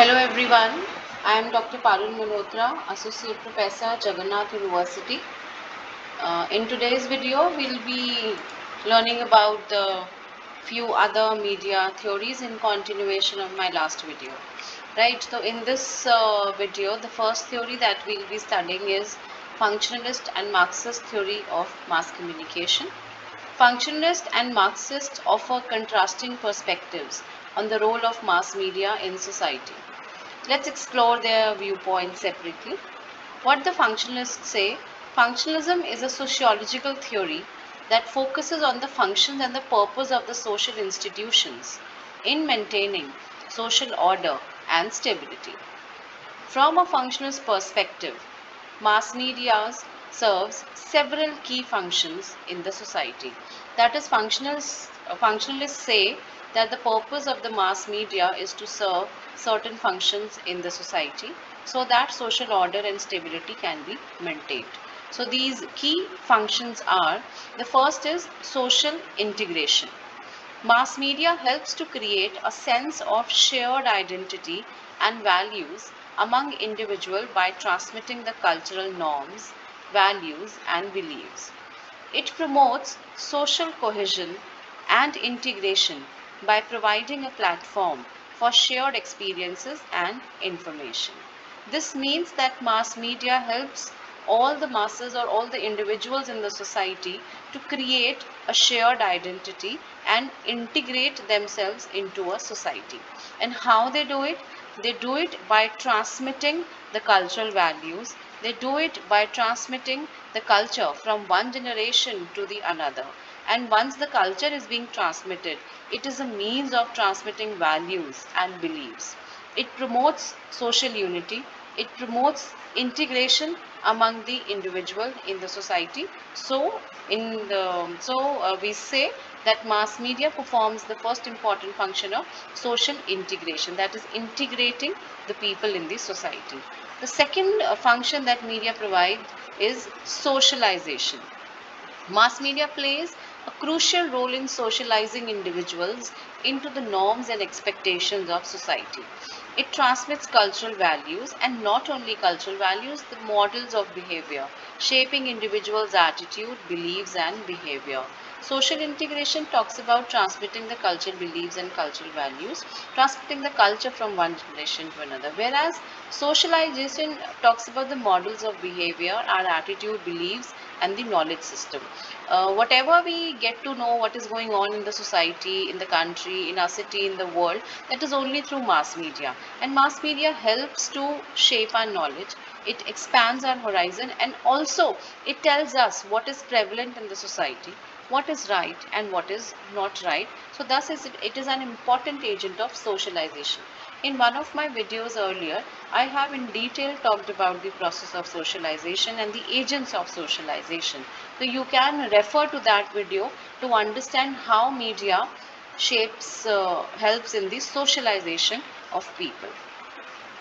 Hello everyone, I am Dr. Parul Malhotra, Associate Professor, Jagannath University. In today's video, we'll be learning about the few other media theories in continuation of my last video. Right, so in this video, the first theory that we'll be studying is functionalist and Marxist theory of mass communication. Functionalists and Marxists offer contrasting perspectives on the role of mass media in society. Let's explore their viewpoints separately. What the functionalists say: functionalism is a sociological theory that focuses on the functions and the purpose of the social institutions in maintaining social order and stability. From a functionalist perspective, mass media serves several key functions in the society. That is, functionalists say that the purpose of the mass media is to serve certain functions in the society so that social order and stability can be maintained. So these key functions are: the first is social integration. Mass media helps to create a sense of shared identity and values among individuals by transmitting the cultural norms, values, and beliefs. It promotes social cohesion and integration by providing a platform for shared experiences and information. This means that mass media helps all the masses or all the individuals in the society to create a shared identity and integrate themselves into a society. And how they do it? They do it by transmitting the cultural values. They do it by transmitting the culture from one generation to the another. And once the culture is being transmitted, it is a means of transmitting values and beliefs. It promotes social unity. It promotes integration among the individual in the society. We say that mass media performs the first important function of social integration, that is integrating the people in the society. The second function that media provides is socialization. Mass media plays a crucial role in socializing individuals into the norms and expectations of society. It transmits cultural values, and not only cultural values, the models of behavior, shaping individuals' attitude, beliefs, and behavior. Social integration talks about transmitting the cultural beliefs and cultural values, transmitting the culture from one generation to another. Whereas socialization talks about the models of behavior, our attitude, beliefs, and the knowledge system. Whatever we get to know what is going on in the society, in the country, in our city, in the world, that is only through mass media. And mass media helps to shape our knowledge. It expands our horizon, and also it tells us what is prevalent in the society, what is right and what is not right. So thus it is an important agent of socialization. In one of my videos earlier, I have in detail talked about the process of socialization and the agents of socialization. So you can refer to that video to understand how media helps in the socialization of people.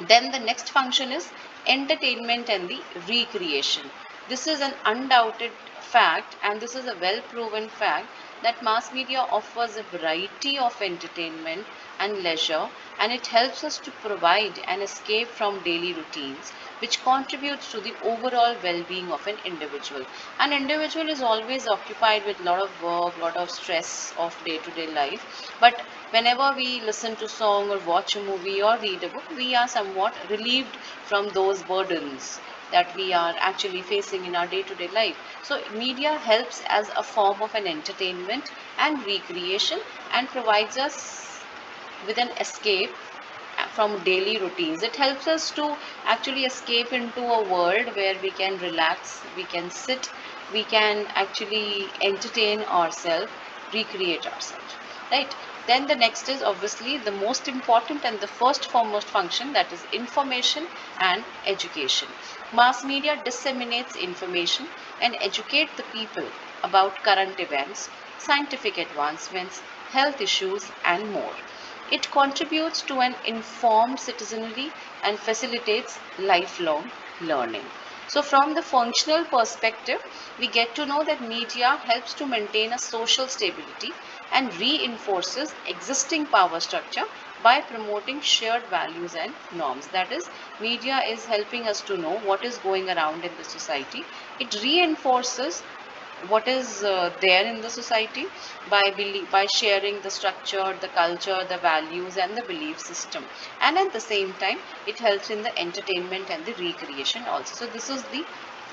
Then the next function is entertainment and the recreation. This is an undoubted fact, and this is a well proven fact, that mass media offers a variety of entertainment and leisure, and it helps us to provide an escape from daily routines, which contributes to the overall well-being of an individual. An individual is always occupied with a lot of work, lot of stress of day-to-day life, but whenever we listen to song or watch a movie or read a book, we are somewhat relieved from those burdens that we are actually facing in our day-to-day life. So media helps as a form of an entertainment and recreation, and provides us with an escape from daily routines. It helps us to actually escape into a world where we can relax, we can sit, we can actually entertain ourselves, recreate ourselves, right? Then the next is obviously the most important and the first foremost function, that is information and education. Mass media disseminates information and educate the people about current events, scientific advancements, health issues, and more. It contributes to an informed citizenry and facilitates lifelong learning. So, from the functional perspective, we get to know that media helps to maintain a social stability and reinforces existing power structure by promoting shared values and norms. That is, media is helping us to know what is going around in the society. It reinforces what is there in the society by sharing the structure, the culture, the values, and the belief system. And at the same time, it helps in the entertainment and the recreation also. So this is the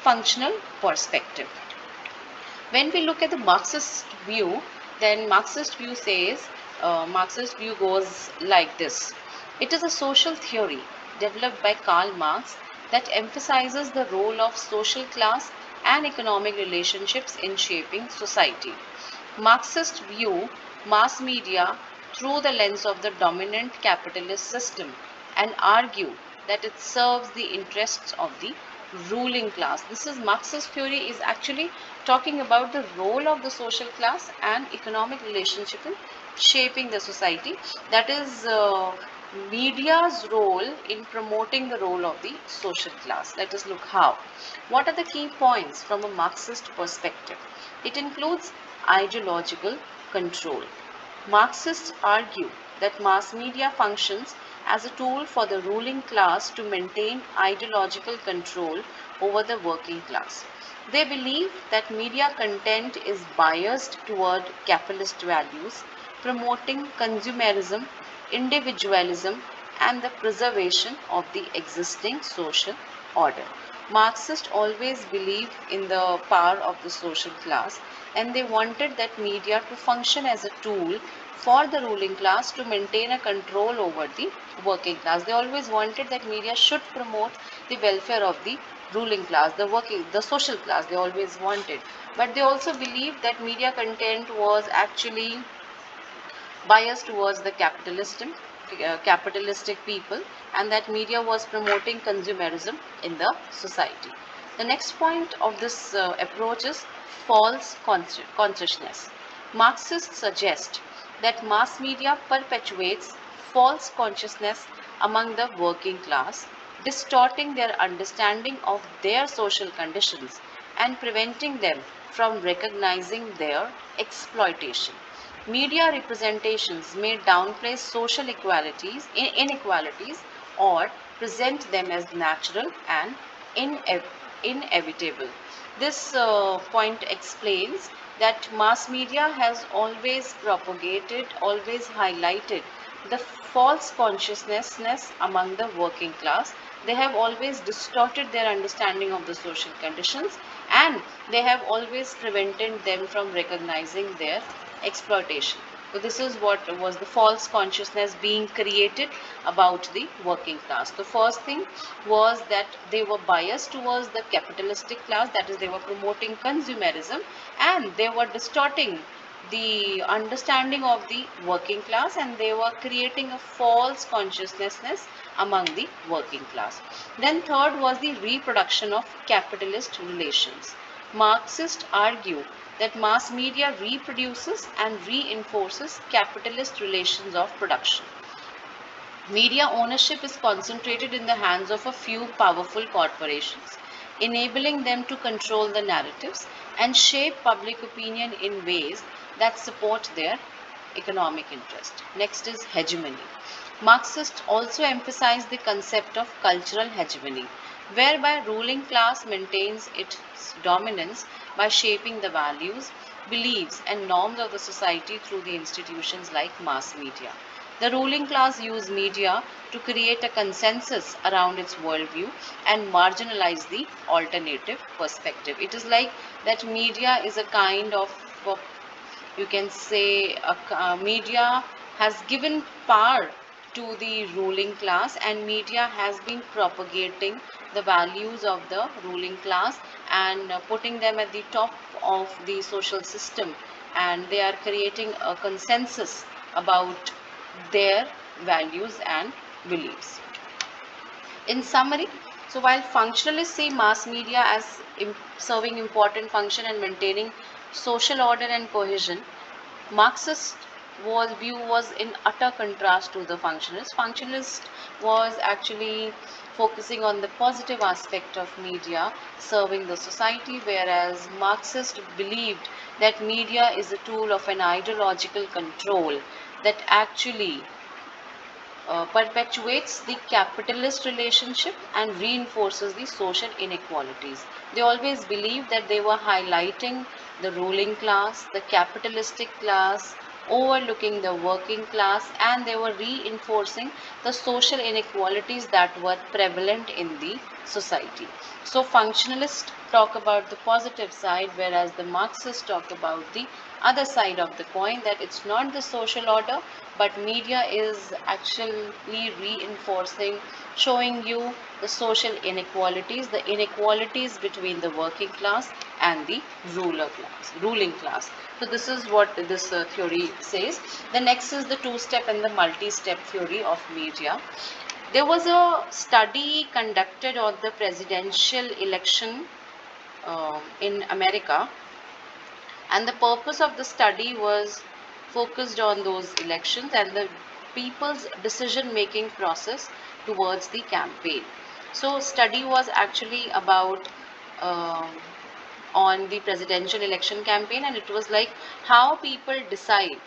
functional perspective. When we look at the Marxist view, then Marxist view goes like this. It is a social theory developed by Karl Marx that emphasizes the role of social class and economic relationships in shaping society. Marxist view mass media through the lens of the dominant capitalist system and argue that it serves the interests of the ruling class. This is Marxist theory is actually talking about the role of the social class and economic relationship in shaping the society. That is media's role in promoting the role of the social class. Let us look how. What are the key points from a Marxist perspective? It includes ideological control. Marxists argue that mass media functions as a tool for the ruling class to maintain ideological control over the working class. They believe that media content is biased toward capitalist values, promoting consumerism, individualism, and the preservation of the existing social order. Marxists always believed in the power of the social class, and they wanted that media to function as a tool for the ruling class to maintain a control over the working class. They always wanted that media should promote the welfare of the ruling class, the social class. They always wanted, but they also believed that media content was actually biased towards the capitalistic people, and that media was promoting consumerism in the society. The next point of this approach is false consciousness. Marxists suggest that mass media perpetuates false consciousness among the working class, distorting their understanding of their social conditions and preventing them from recognizing their exploitation. Media representations may downplay social inequalities or present them as natural and inevitable. This point explains that mass media has always propagated, always highlighted the false consciousness among the working class. They have always distorted their understanding of the social conditions, and they have always prevented them from recognizing their exploitation. So this is what was the false consciousness being created about the working class. The first thing was that they were biased towards the capitalistic class, that is, they were promoting consumerism, and they were distorting the understanding of the working class, and they were creating a false consciousness among the working class. Then third was the reproduction of capitalist relations. Marxists argue that mass media reproduces and reinforces capitalist relations of production. Media ownership is concentrated in the hands of a few powerful corporations, enabling them to control the narratives and shape public opinion in ways that support their economic interest. Next is hegemony. Marxists also emphasize the concept of cultural hegemony, whereby ruling class maintains its dominance by shaping the values, beliefs, and norms of the society through the institutions like mass media. The ruling class use media to create a consensus around its worldview and marginalize the alternative perspective. It is like that media is a kind of, you can say, media has given power to the ruling class, and media has been propagating the values of the ruling class and putting them at the top of the social system, and they are creating a consensus about their values and beliefs. In summary, so while functionalists see mass media as serving important function and maintaining social order and cohesion, Marxist view was in utter contrast to the functionalist. Functionalist was actually focusing on the positive aspect of media serving the society, whereas Marxist believed that media is a tool of an ideological control that actually perpetuates the capitalist relationship and reinforces the social inequalities. They always believed that they were highlighting the ruling class, the capitalistic class, overlooking the working class, and they were reinforcing the social inequalities that were prevalent in the society. So functionalists talk about the positive side, whereas the Marxists talk about the other side of the coin, that it's not the social order, but media is actually reinforcing, showing you the social inequalities, the inequalities between the working class and the ruling class. So this is what this theory says. The next is the two-step and the multi-step theory of media. There was a study conducted on the presidential election in America, and the purpose of the study was focused on those elections and the people's decision making process towards the campaign. So study was actually about um on the presidential election campaign, and it was like how people decide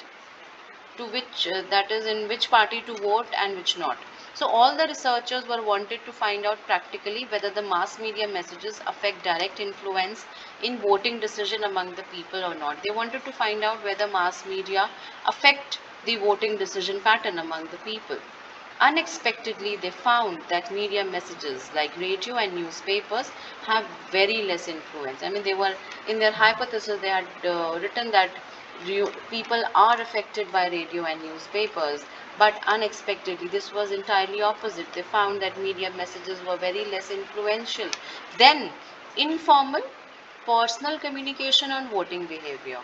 to which that is in which party to vote and which not. So all the researchers were wanted to find out practically whether the mass media messages affect direct influence in voting decision among the people or not. They wanted to find out whether mass media affect the voting decision pattern among the people. Unexpectedly, they found that media messages like radio and newspapers have very less influence. I mean, they were in their hypothesis, they had written that people are affected by radio and newspapers, but unexpectedly, this was entirely opposite. They found that media messages were very less influential than informal personal communication on voting behavior.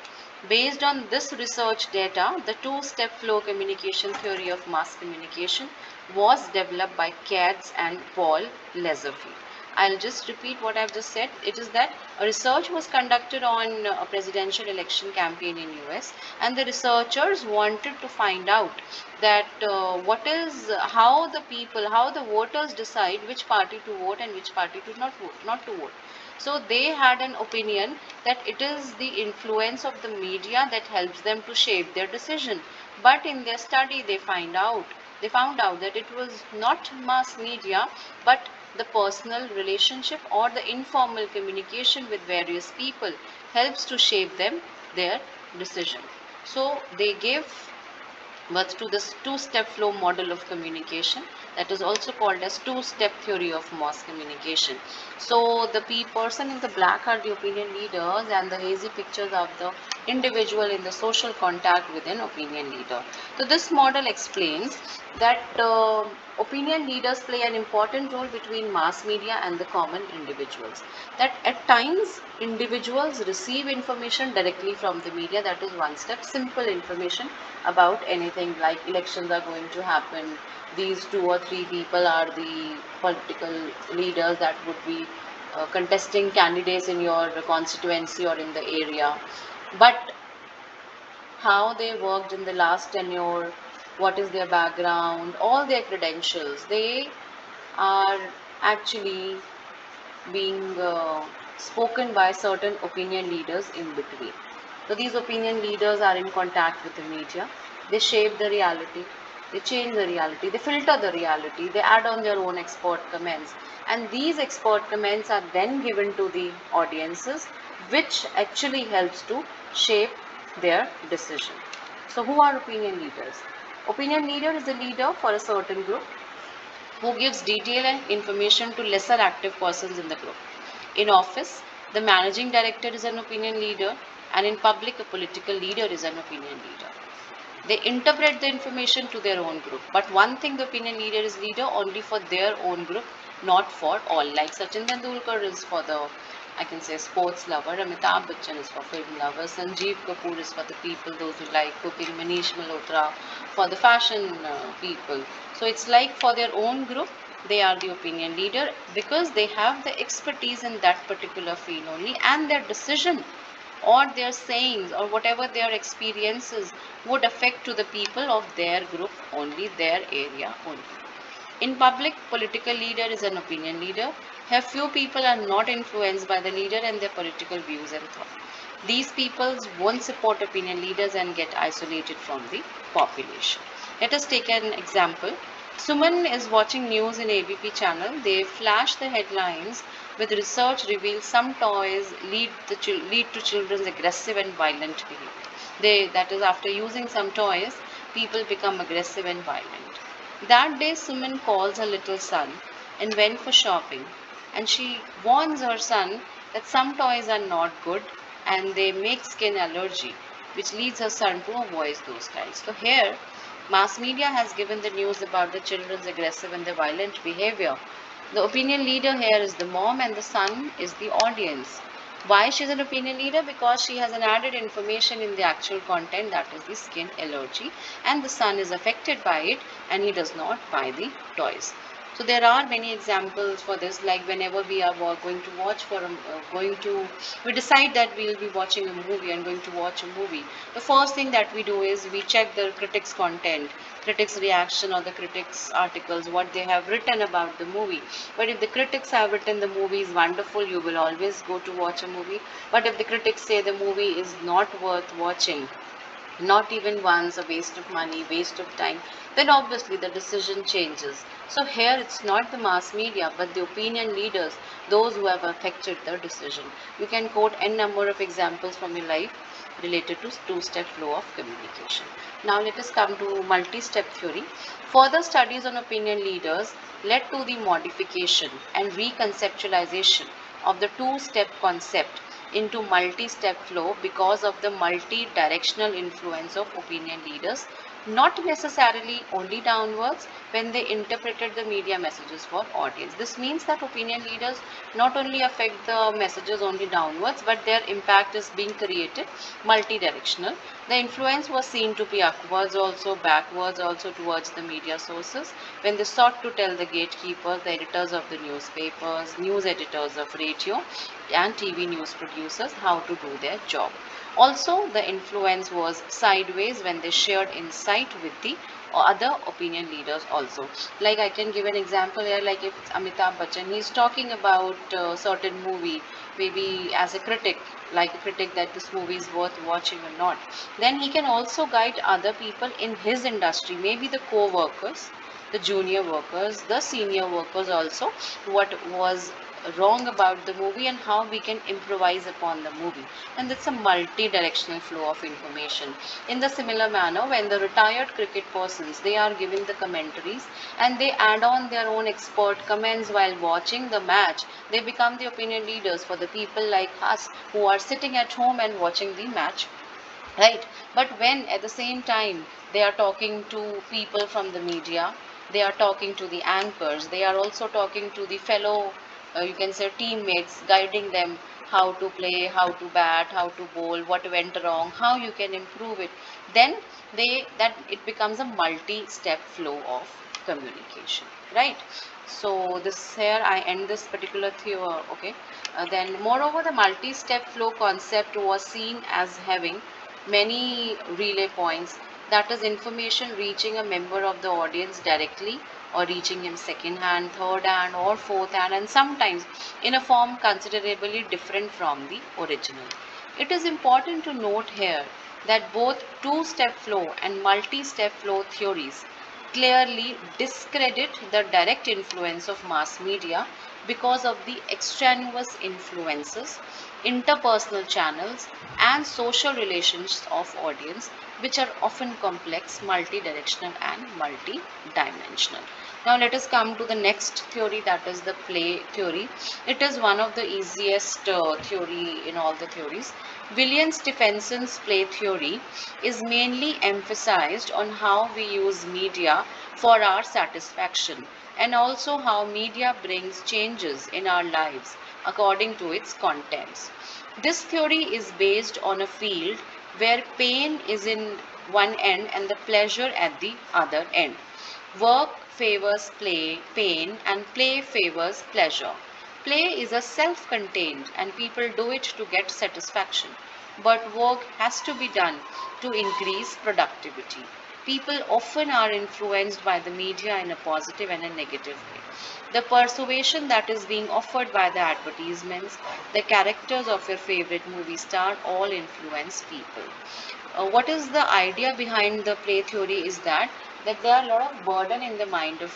Based on this research data, the two-step flow communication theory of mass communication was developed by Katz and Paul Lazarsfeld. I'll just repeat what I've just said. It is that a research was conducted on a presidential election campaign in US, and the researchers wanted to find out that how the people, how the voters decide which party to vote and which party to not to vote. So they had an opinion that it is the influence of the media that helps them to shape their decision. But in their study, they found out that it was not mass media, but the personal relationship or the informal communication with various people helps to shape their decision. So they gave birth to this two-step flow model of communication, that is also called as two-step theory of mass communication. So the person in the black are the opinion leaders, and the hazy pictures of the individual in the social contact with an opinion leader. So this model explains that opinion leaders play an important role between mass media and the common individuals. That at times individuals receive information directly from the media, that is one step, simple information about anything like elections are going to happen, these two or three people are the political leaders that would be contesting candidates in your constituency or in the area. But how they worked in the last tenure, what is their background, all their credentials, they are actually being spoken by certain opinion leaders in between. So these opinion leaders are in contact with the media. They shape the reality, they change the reality, they filter the reality, they add on their own expert comments. And these expert comments are then given to the audiences, which actually helps to shape their decision. So who are opinion leaders? Opinion leader is a leader for a certain group who gives detail and information to lesser active persons in the group. In office, the managing director is an opinion leader, and in public, a political leader is an opinion leader. They interpret the information to their own group. But one thing, the opinion leader is leader only for their own group, not for all. Like Sachin Tendulkar is for the, I can say, sports lover. Amitabh Bachchan is for film lovers. Sanjeev Kapoor is for the people, those who like cooking. Manish Malhotra for the fashion people. So it's like for their own group, they are the opinion leader because they have the expertise in that particular field only, and their decision or their sayings or whatever their experiences would affect to the people of their group only, their area only. In public, political leader is an opinion leader. Here few people are not influenced by the leader and their political views and thought. These people won't support opinion leaders and get isolated from the population. Let us take an example. Suman is watching news in ABP channel. They flash the headlines with research reveals some toys lead to children's aggressive and violent behavior. That is, after using some toys, people become aggressive and violent. That day, Suman calls her little son and went for shopping, and she warns her son that some toys are not good and they make skin allergy, which leads her son to avoid those toys. So here, mass media has given the news about the children's aggressive and the violent behavior. The opinion leader here is the mom and the son is the audience. Why she's an opinion leader? Because she has an added information in the actual content, that is the skin allergy, and the son is affected by it and he does not buy the toys. So there are many examples for this, like whenever we are going to watch for we decide that we will be watching a movie and going to watch a movie. The first thing that we do is we check the critics content, critics reaction, or the critics articles, what they have written about the movie. But if the critics have written the movie is wonderful, you will always go to watch a movie. But if the critics say the movie is not worth watching, not even once, a waste of money, waste of time, then obviously the decision changes. So here it's not the mass media but the opinion leaders, those who have affected the decision. You can quote n number of examples from your life related to two-step flow of communication. Now let us come to multi-step theory. Further studies on opinion leaders led to the modification and reconceptualization of the two-step concept into multi-step flow because of the multi-directional influence of opinion leaders, not necessarily only downwards when they interpreted the media messages for audience. This means that opinion leaders not only affect the messages only downwards, but their impact is being created multi-directional. The influence was seen to be upwards also, backwards also towards the media sources when they sought to tell the gatekeepers, the editors of the newspapers, news editors of radio and TV news producers how to do their job. Also, the influence was sideways when they shared insight with the other opinion leaders also. Like I can give an example here, like if Amitabh Bachchan, he is talking about a certain movie, maybe as a critic, like a critic that this movie is worth watching or not, then he can also guide other people in his industry, maybe the co-workers, the junior workers, the senior workers also, what was wrong about the movie and how we can improvise upon the movie. And it's a multi-directional flow of information. In the similar manner, when the retired cricket persons, they are giving the commentaries and they add on their own expert comments while watching the match, they become the opinion leaders for the people like us who are sitting at home and watching the match, right? But when at the same time they are talking to people from the media, they are talking to the anchors, they are also talking to the fellow you can say teammates, guiding them how to play, how to bat, how to bowl, what went wrong, how you can improve it, then that it becomes a multi-step flow of communication, right? So this here I end this particular theory. Okay. Then moreover, the multi-step flow concept was seen as having many relay points, that is information reaching a member of the audience directly or reaching him second hand, third hand or fourth hand, and sometimes in a form considerably different from the original. It is important to note here that both two-step flow and multi-step flow theories clearly discredit the direct influence of mass media because of the extraneous influences, interpersonal channels, and social relations of audience, which are often complex, multi-directional, and multi-dimensional. Now let us come to the next theory, that is the play theory. It is one of the easiest theory in all the theories. William Stephenson's play theory is mainly emphasized on how we use media for our satisfaction and also how media brings changes in our lives according to its contents. This theory is based on a field where pain is in one end and the pleasure at the other end. Work favors pain, and play favors pleasure. Play is a self-contained and people do it to get satisfaction. But work has to be done to increase productivity. People often are influenced by the media in a positive and a negative way. The persuasion that is being offered by the advertisements, the characters of your favorite movie star all influence people. What is the idea behind the play theory is that that there are a lot of burden in the mind of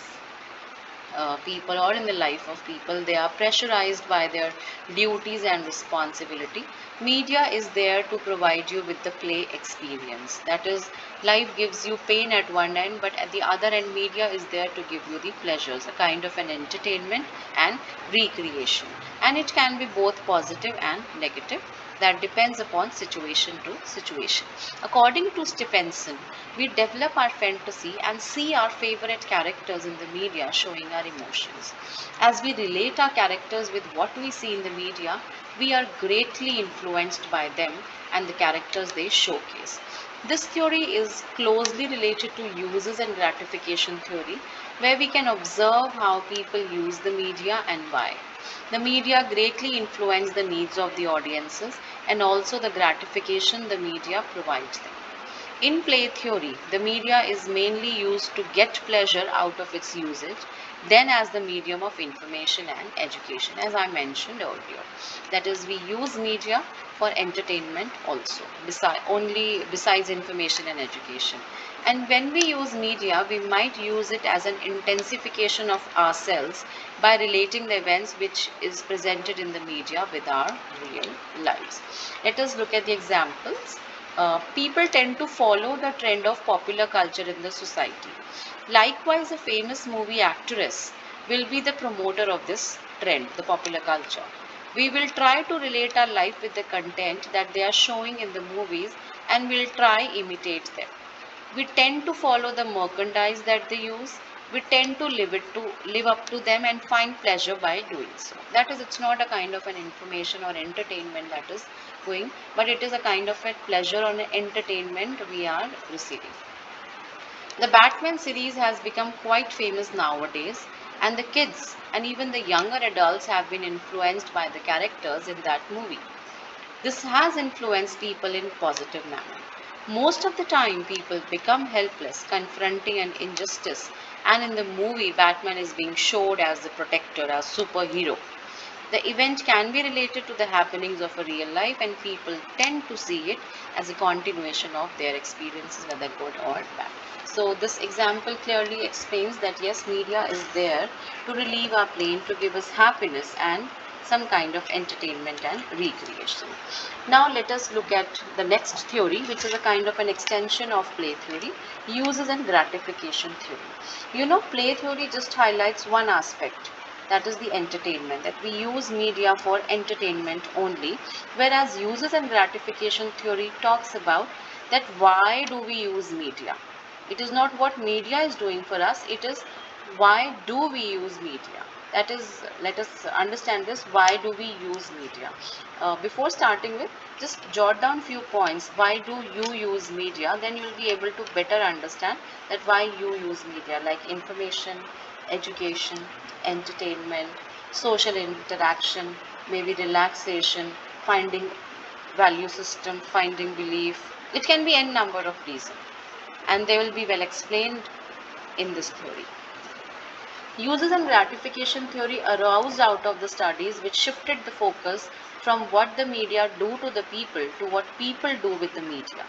people or in the life of people. They are pressurized by their duties and responsibility. Media is there to provide you with the play experience. That is, life gives you pain at one end, but at the other end, media is there to give you the pleasures, a kind of an entertainment and recreation. And it can be both positive and negative. That depends upon situation to situation. According to Stephenson, we develop our fantasy and see our favorite characters in the media showing our emotions. As we relate our characters with what we see in the media, we are greatly influenced by them and the characters they showcase. This theory is closely related to uses and gratification theory, where we can observe how people use the media and why. The media greatly influence the needs of the audiences and also the gratification the media provides them. In play theory, the media is mainly used to get pleasure out of its usage, then as the medium of information and education, as I mentioned earlier. That is, we use media for entertainment also, besides information and education. And when we use media, we might use it as an intensification of ourselves by relating the events which is presented in the media with our real lives. Let us look at the examples. People tend to follow the trend of popular culture in the society. Likewise, a famous movie actress will be the promoter of this trend, the popular culture. We will try to relate our life with the content that they are showing in the movies and will try imitate them. We tend to follow the merchandise that they use. We tend to live up to them and find pleasure by doing so. That is, it's not a kind of an information or entertainment that is going, but it is a kind of a pleasure or an entertainment we are receiving. The Batman series has become quite famous nowadays, and the kids and even the younger adults have been influenced by the characters in that movie. This has influenced people in positive manner. Most of the time, people become helpless confronting an injustice, and in the movie, Batman is being showed as the protector, as superhero. The event can be related to the happenings of a real life, and people tend to see it as a continuation of their experiences, whether good or bad. So, this example clearly explains that yes, media is there to relieve our pain, to give us happiness and some kind of entertainment and recreation. Now, let us look at the next theory, which is a kind of an extension of play theory, uses and gratification theory. You know, play theory just highlights one aspect, that is the entertainment, that we use media for entertainment only, whereas uses and gratification theory talks about that why do we use media. It is not what media is doing for us, it is why do we use media. That is, let us understand this, why do we use media. Before starting with, just jot down few points, why do you use media, then you will be able to better understand that why you use media, like information, education, entertainment, social interaction, maybe relaxation, finding value system, finding belief. It can be n number of reasons, and they will be well explained in this theory. Uses and gratification theory arose out of the studies which shifted the focus from what the media do to the people to what people do with the media.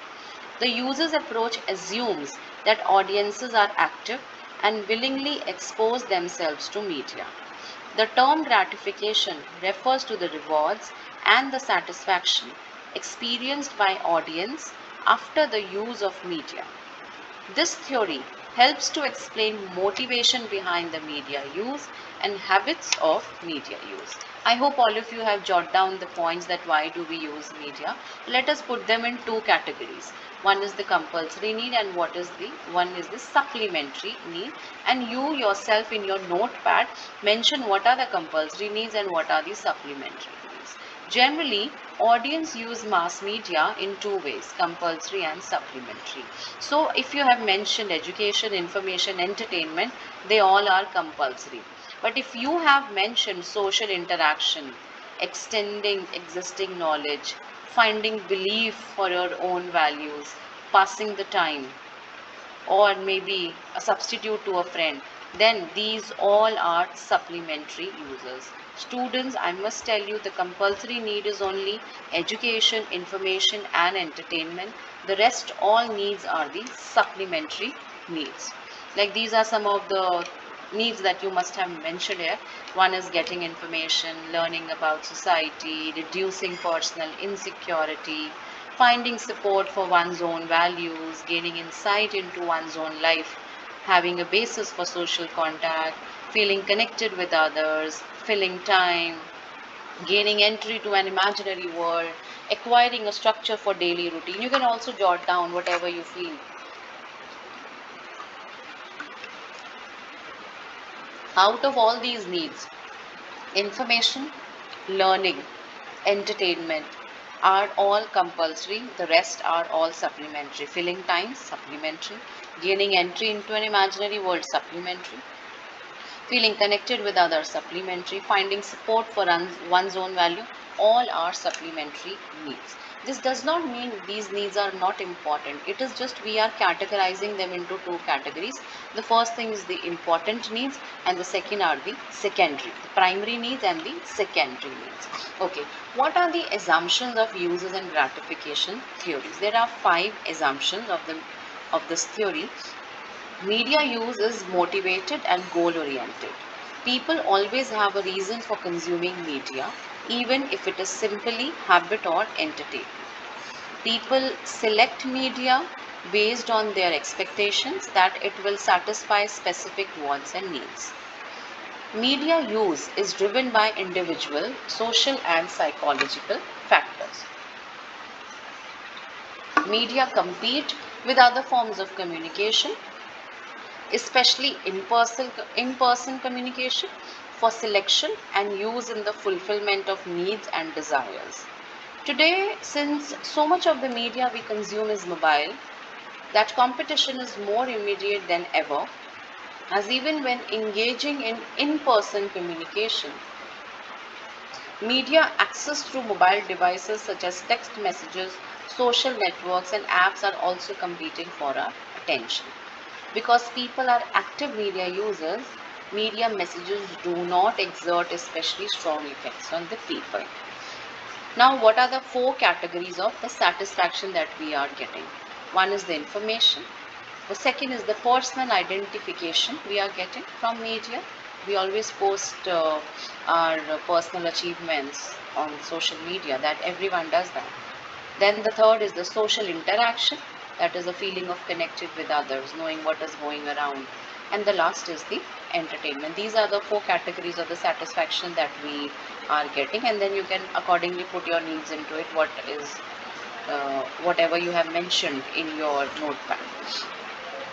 The uses approach assumes that audiences are active and willingly expose themselves to media. The term gratification refers to the rewards and the satisfaction experienced by audience after the use of media. This theory helps to explain motivation behind the media use and habits of media use. I hope all of you have jotted down the points that why do we use media. Let us put them in two categories. One is the compulsory need and one is the supplementary need, and you yourself in your notepad mention what are the compulsory needs and what are the supplementary needs. Generally, audience use mass media in two ways, compulsory and supplementary. So if you have mentioned education, information, entertainment, they all are compulsory. But if you have mentioned social interaction, extending existing knowledge, finding belief for your own values, passing the time, or maybe a substitute to a friend, then these all are supplementary users. Students, I must tell you, the compulsory need is only education, information and entertainment. The rest all needs are the supplementary needs. Like these are some of the needs that you must have mentioned here. One is getting information, learning about society, reducing personal insecurity, finding support for one's own values, gaining insight into one's own life, having a basis for social contact, feeling connected with others, filling time, gaining entry to an imaginary world, acquiring a structure for daily routine. You can also jot down whatever you feel. Out of all these needs, information, learning, entertainment are all compulsory, the rest are all supplementary. Filling time, supplementary. Gaining entry into an imaginary world, supplementary. Feeling connected with others, supplementary. Finding support for one's own value, all are supplementary needs. This does not mean these needs are not important. It is just we are categorizing them into two categories. The first thing is the important needs, and the second are the secondary, the primary needs and the secondary needs. Okay, what are the assumptions of uses and gratification theories? There are 5 assumptions of this theory. Media use is motivated and goal oriented. People always have a reason for consuming media, even if it is simply habit or entertainment. People select media based on their expectations that it will satisfy specific wants and needs. Media use is driven by individual, social, and psychological factors. Media compete with other forms of communication, especially in-person communication, for selection and use in the fulfillment of needs and desires. Today, since so much of the media we consume is mobile, that competition is more immediate than ever, as even when engaging in in-person communication, media access through mobile devices such as text messages, social networks, and apps are also competing for our attention. Because people are active media users, media messages do not exert especially strong effects on the people. Now, what are the 4 categories of the satisfaction that we are getting? One is the information. The second is the personal identification we are getting from media. We always post our personal achievements on social media, that everyone does that. Then the third is the social interaction, that is a feeling of connected with others, knowing what is going around. And the last is the entertainment. These are the 4 categories of the satisfaction that we are getting, and then you can accordingly put your needs into it, whatever you have mentioned in your notepad.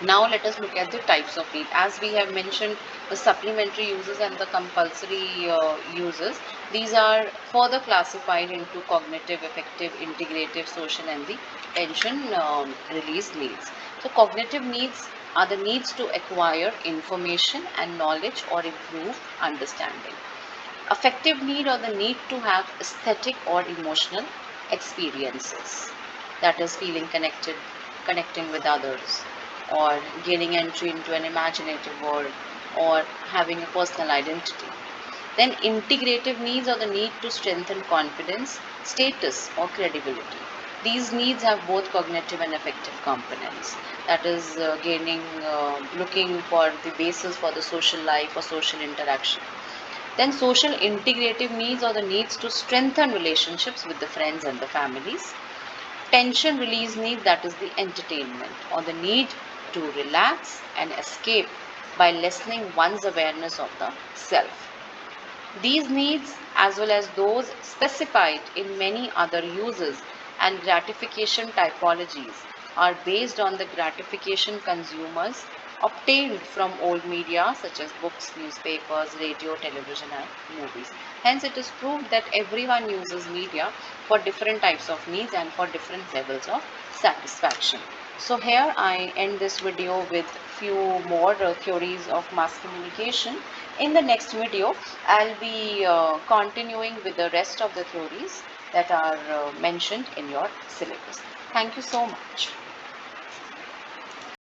Now let us look at the types of need. As we have mentioned, the supplementary uses and the compulsory uses, these are further classified into cognitive, affective, integrative, social, and the tension release needs. So cognitive needs are the needs to acquire information and knowledge or improve understanding. Affective need, or the need to have aesthetic or emotional experiences, that is feeling connecting with others, or gaining entry into an imaginative world, or having a personal identity. Then integrative needs, are the need to strengthen confidence, status, or credibility. These needs have both cognitive and affective components. That is looking for the basis for the social life or social interaction. Then social integrative needs, are the needs to strengthen relationships with the friends and the families. Tension release need, that is the entertainment, or the need to relax and escape by lessening one's awareness of the self. These needs, as well as those specified in many other uses and gratification typologies, are based on the gratification consumers obtained from old media such as books, newspapers, radio, television, and movies. Hence, it is proved that everyone uses media for different types of needs and for different levels of satisfaction. So here I end this video with few more theories of mass communication. In the next video, I'll be continuing with the rest of the theories that are mentioned in your syllabus. Thank you so much.